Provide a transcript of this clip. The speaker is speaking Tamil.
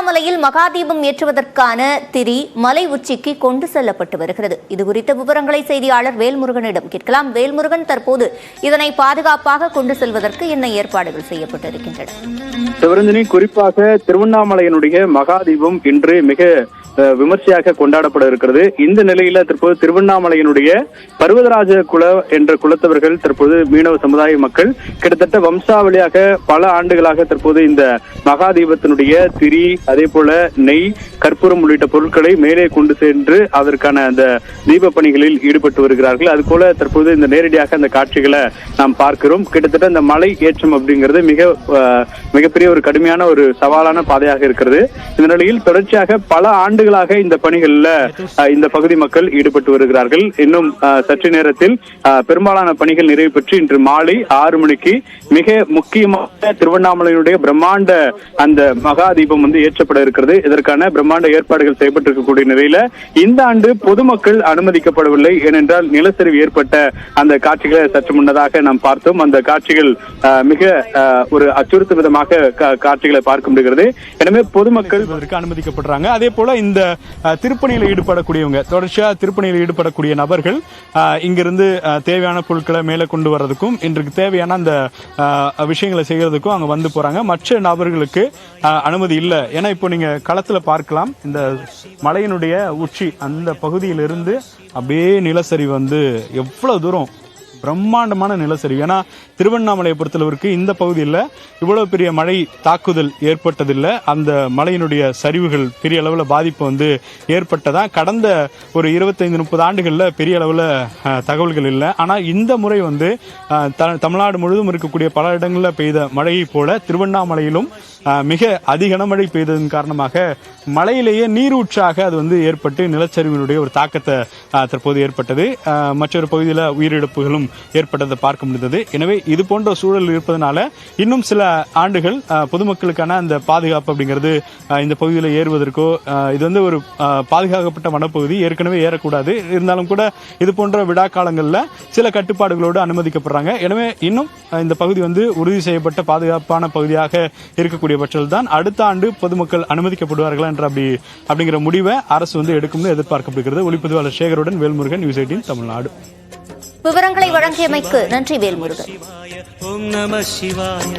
திருவண்ணாமலையில் மகாதீபம் ஏற்றுவதற்கான திரி மலை உச்சிக்கு கொண்டு செல்லப்பட்டு வருகிறது. இதுகுறித்த விவரங்களை செய்தியாளர் வேல்முருகனிடம் கேட்கலாம். வேல்முருகன், தற்போது இதனை பாதுகாப்பாக கொண்டு செல்வதற்கு என்ன ஏற்பாடுகள் செய்யப்பட்டிருக்கின்றன? சிவரஞ்சனி, குறிப்பாக திருவண்ணாமலையினுடைய மகாதீபம் இன்று மிக விமர்சையாக கொண்டாடப்பட இருக்கிறது. இந்த நிலையில தற்போது திருவண்ணாமலையினுடைய பர்வதராஜ குல என்ற குலத்தவர்கள், தற்போது மீனவ சமுதாய மக்கள் கிட்டத்தட்ட வம்சாவளியாக பல ஆண்டுகளாக தற்போது இந்த மகாதீபத்தினுடைய திரி, அதே போல நெய், கற்பூரம் உள்ளிட்ட பொருட்களை மேலே கொண்டு சென்று அதற்கான அந்த தீப பணிகளில் ஈடுபட்டு வருகிறார்கள். அது போல தற்போது இந்த நேரடியாக அந்த காட்சிகளை நாம் பார்க்கிறோம். கிட்டத்தட்ட இந்த மலை ஏற்றம் அப்படிங்கிறது மிகப்பெரிய ஒரு கடுமையான ஒரு சவாலான பாதையாக இருக்கிறது. இந்த நிலையில் தொடர்ச்சியாக பல ஆண்டுகளாக இந்த பணிகள்ல இந்த பகுதி மக்கள் ஈடுபட்டு வருகிறார்கள். இன்னும் சற்று நேரத்தில் பெரும்பாலான பணிகள் நிறைவு பெற்று இன்று மாலை 6 மணிக்கு மிக முக்கியமாக திருவண்ணாமலையினுடைய பிரம்மாண்ட அந்த மகாதீபம் ஏற்றப்பட இருக்கிறது. இதற்கான பிரம்மாண்ட ஏற்பாடுகள் செய்யப்பட்டிருக்கக்கூடிய நிலையில இந்த ஆண்டு பொதுமக்கள் அனுமதிக்கப்படவில்லை. ஏனென்றால் நிலச்சரிவு ஏற்பட்ட அந்த காட்சிகளை சற்று முன்னதாக நாம் பார்த்தோம். அந்த காட்சிகள் மிக ஒரு அச்சுறுத்தும் விதமாக காட்சிகளை பார்க்க முடிகிறது. எனவே பொதுமக்கள் அனுமதிக்கப்படுறாங்க. அதே போல இந்த திருப்பணியில் ஈடுபடக்கூடியவங்க, தொடர்ச்சியா திருப்பணியில் ஈடுபடக்கூடிய நபர்கள் இங்கிருந்து தேவையான பொருட்களை மேலே கொண்டு வர்றதுக்கும் இன்றைக்கு தேவையான அந்த விஷயங்களை செய்யறதுக்கும் அங்க வந்து போறாங்க. மற்ற நபர்களுக்கு அனுமதி இல்லை. ஏன்னா இப்போ நீங்க களத்துல பார்க்கலாம், இந்த மலையினுடைய உச்சி அந்த பகுதியிலிருந்து அப்படியே நிலச்சரிவு எவ்வளவு தூரம் பிரம்மாண்டமான நிலச்சரிவு. ஏன்னா திருவண்ணாமலையை பொறுத்தளவிற்கு இந்த பகுதியில் இவ்வளவு பெரிய மழை தாக்குதல் ஏற்பட்டதில்லை. அந்த மலையினுடைய சரிவுகள் பெரிய அளவில் பாதிப்பு ஏற்பட்டதா கடந்த ஒரு 25-30 ஆண்டுகளில் பெரிய அளவில் தகவல்கள் இல்லை. ஆனால் இந்த முறை தமிழ்நாடு முழுவதும் இருக்கக்கூடிய பல இடங்களில் பெய்த மழையை போல திருவண்ணாமலையிலும் மிக அதிக கனமழை பெய்ததன் காரணமாக மலையிலேயே நீரூற்றாக அது ஏற்பட்டு நிலச்சரிவினுடைய ஒரு தாக்கத்தை தற்போது ஏற்பட்டது. மற்றொரு பகுதியில் உயிரிழப்புகளும் ஏற்பட்டதை பார்க்க முடிந்தது. எனவே இது போன்ற சூழல் இருப்பதனால இன்னும் சில ஆண்டுகள் பொதுமக்களுக்கான அந்த பாதுகாப்பு அப்படிங்கிறது இந்த பகுதியில் ஏறுவதற்கோ, இது ஒரு பாதுகாக்கப்பட்ட வனப்பகுதி, ஏற்கனவே ஏறக்கூடாது. இருந்தாலும் கூட இது போன்ற விழா காலங்களில் சில கட்டுப்பாடுகளோடு அனுமதிக்கப்படுறாங்க. எனவே இன்னும் இந்த பகுதி உறுதி செய்யப்பட்ட பாதுகாப்பான பகுதியாக இருக்கக்கூடிய பட்சத்தில் தான் அடுத்த ஆண்டு பொதுமக்கள் அனுமதிக்கப்படுவார்கள் என்ற அப்படிங்கிற முடிவை அரசு எடுக்கும் எதிர்பார்க்கப்படுகிறது. ஒளிப்பதிவாளர் சேகருடன் வேல்முருகன், நியூஸ் 18 தமிழ்நாடு. விவரங்களை வழங்கியமைக்கு நன்றி வேல்முருகன். ஓம் நம சிவாய.